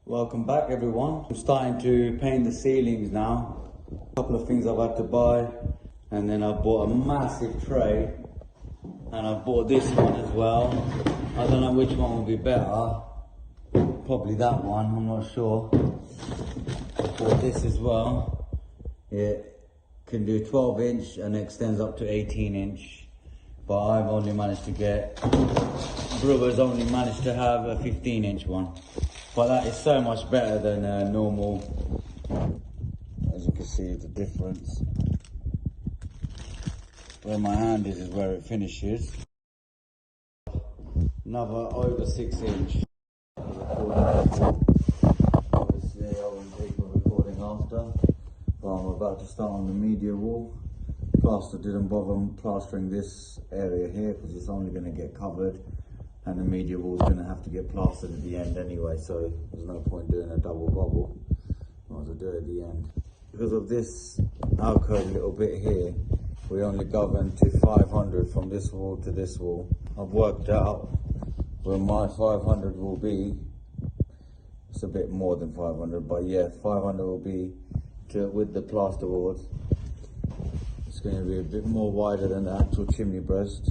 Welcome back everyone. I'm starting to paint the ceilings now. A couple of things I've had to buy, and then I bought a massive tray, and I bought this one as well. I don't know which one will be better. Probably that one, I'm not sure. I bought this as well. It can do 12 inch and extends up to 18 inch. But I've only managed to get, Brewer's only managed to have a 15 inch one. But that is so much better than a normal. As you can see, the difference. Where my hand is where it finishes. Another over 6 inch. Obviously I will take a recording after. But I'm about to start on the media wall. Plaster didn't bother plastering this area here because it's only going to get covered. And the media wall is going to have to get plastered at the end anyway, so there's no point doing a double bubble. Might as well do it at the end. Because of this alcove little bit here, we only govern to 500 from this wall to this wall. I've worked out where my 500 will be. It's a bit more than 500, but yeah, 500 will be with the plasterboard. It's going to be a bit more wider than the actual chimney breast,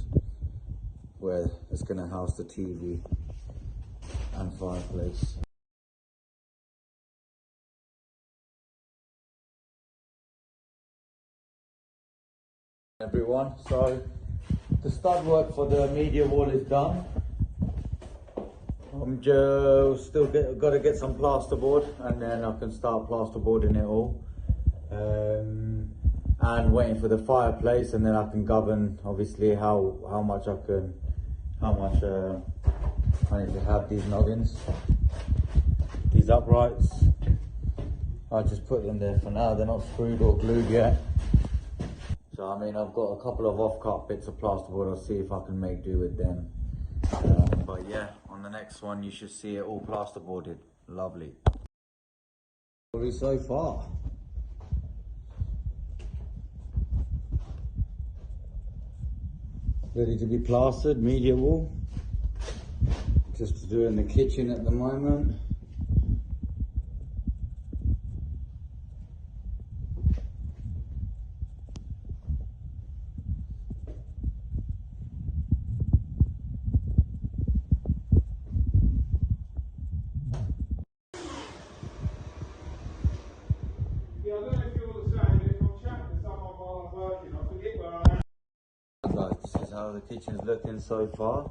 where it's going to house the TV and fireplace. Everyone, so the stud work for the media wall is done. I'm just still got to get some plasterboard, and then I can start plasterboarding it all. And waiting for the fireplace, and then I can govern obviously how much I need to have these noggins, these uprights. I just put them there for now. They're not screwed or glued yet. So I mean, I've got a couple of off-cut bits of plasterboard. I'll see if I can make do with them. But yeah, on the next one you should see it all plasterboarded. Lovely. So far. Ready to be plastered, media wall. Just to do in the kitchen at the moment. Yeah, I don't know if you're the same, if I'm chatting to someone while I'm working, I forget where I am. Guys, this is how the kitchen's looking so far.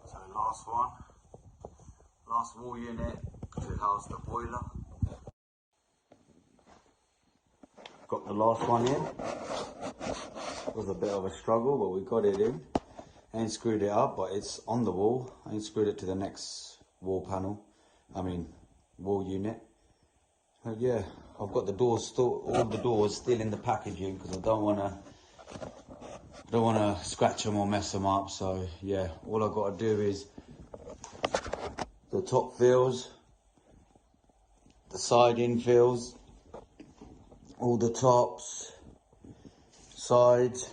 So last wall unit to house the boiler. Got the last one in. It was a bit of a struggle, but we got it in. I ain't screwed it up, but it's on the wall. I ain't screwed it to the next wall panel. Wall unit. So yeah, I've got the doors still, all the doors still in the packaging because I don't wanna scratch them or mess them up. So yeah, all I've got to do is the top fills, the side infills, all the tops, sides.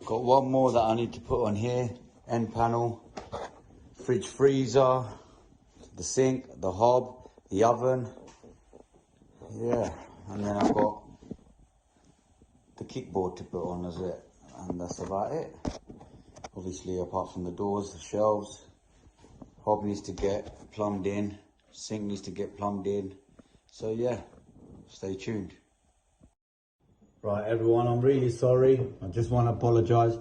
Got one more that I need to put on here, end panel, fridge freezer, the sink, the hob, the oven. Yeah, and then I've got the kickboard to put on, is it? And that's about it. Obviously, apart from the doors, the shelves, hob needs to get plumbed in, sink needs to get plumbed in. So yeah, stay tuned. Right everyone, I'm really sorry. I just want to apologise.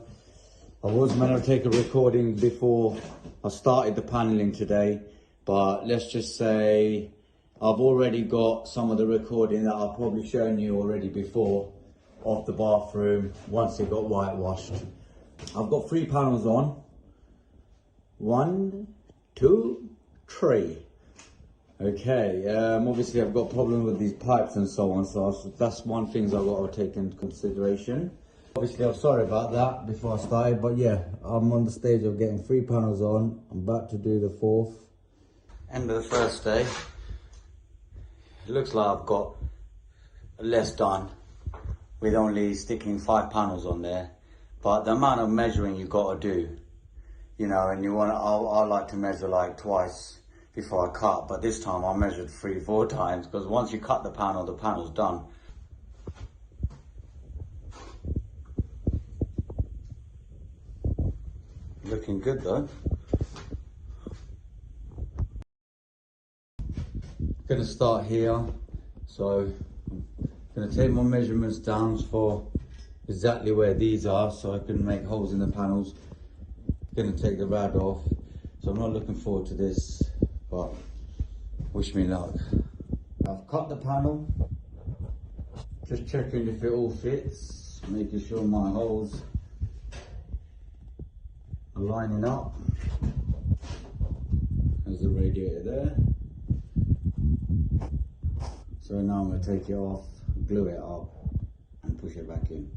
I was meant to take a recording before I started the paneling today, but let's just say I've already got some of the recording that I've probably shown you already before of the bathroom once it got whitewashed. I've got 3 panels on. 1, 2, 3. Okay, obviously I've got problems with these pipes and so on, so that's one thing I've got to take into consideration. Obviously I'm sorry about that before I started, but yeah, I'm on the stage of getting 3 panels on. I'm about to do the 4th. End of the first day. It looks like I've got less done with only sticking 5 panels on there. But the amount of measuring you got to do, you know, and you want, I like to measure like twice before I cut, but this time I measured 3-4 times, because once you cut the panel's done. Looking good though. Gonna start here, so I'm gonna take my measurements down for exactly where these are, so I can make holes in the panels. Gonna take the rad off, so I'm not looking forward to this, but wish me luck. I've cut the panel, just checking if it all fits, making sure my holes are lining up. There's the radiator there. So now I'm going to take it off, glue it up and push it back in.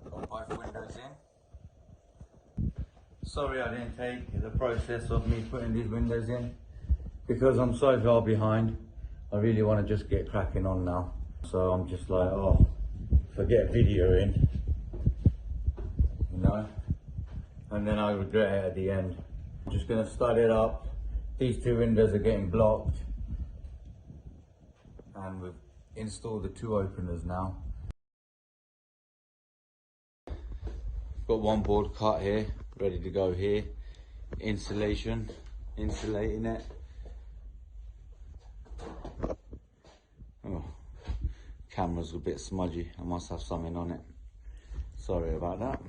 Got both windows in. Sorry I didn't take the process of me putting these windows in, because I'm so far behind. I really want to just get cracking on now. So I'm just like, oh, forget videoing, you know, and then I regret it at the end. I'm just going to start it up. These 2 windows are getting blocked, and we've installed the 2 openers now. Got 1 board cut here, ready to go here. Insulating it. Oh, camera's a bit smudgy. I must have something on it. Sorry about that.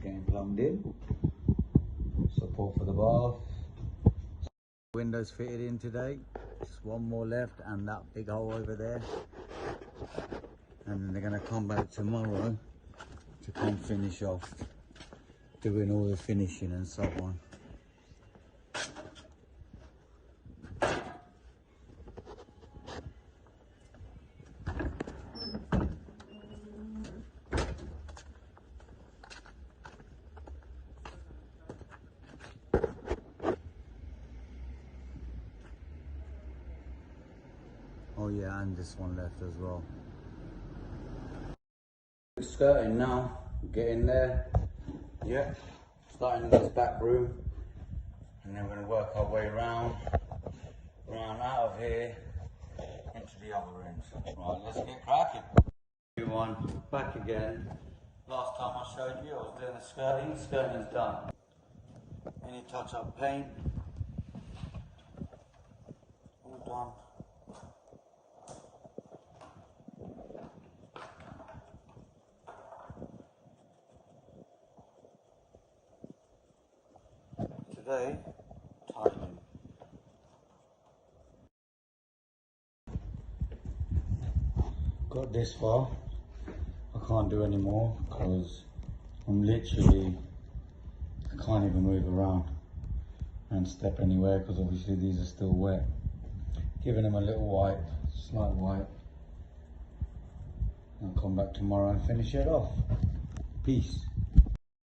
Getting plumbed in. Support for the bath. Windows fitted in today. Just 1 more left, and that big hole over there. And then they're going to come back tomorrow to come finish off, doing all the finishing and so on. Oh yeah, and this one left as well. Skirting now, getting there. Yeah, starting in this back room, and then we're going to work our way around out of here into the other rooms. Right, let's get cracking. Everyone, back again. Last time I showed you, I was doing the skirting. Skirting's done. Any touch-up paint, all done. Today, tiling. Got this far. I can't do any more because I'm literally, I can't even move around and step anywhere, because obviously these are still wet. Giving them a little wipe, slight wipe. I'll come back tomorrow and finish it off. Peace.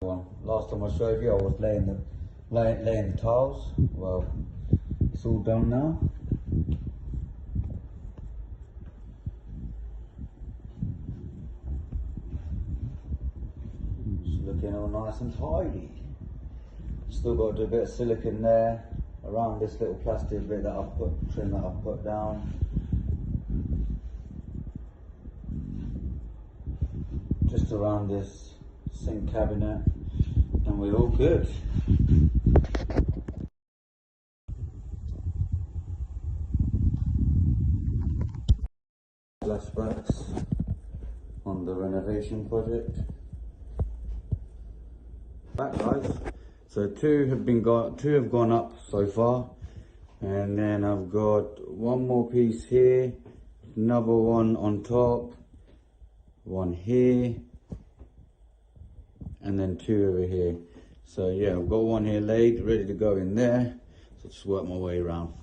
Last time I showed you, I was laying the tiles. Well, it's all done now. Just looking all nice and tidy. Still got to do a bit of silicone there around this little plastic bit that I've trim that I've put down. Just around this sink cabinet, and we're all good. Flashbacks on the renovation project. Back, guys. So two have gone up so far, and then I've got one more piece here, another one on top, one here, and then two over here. So yeah, I've got one here laid, ready to go in there. So just work my way around.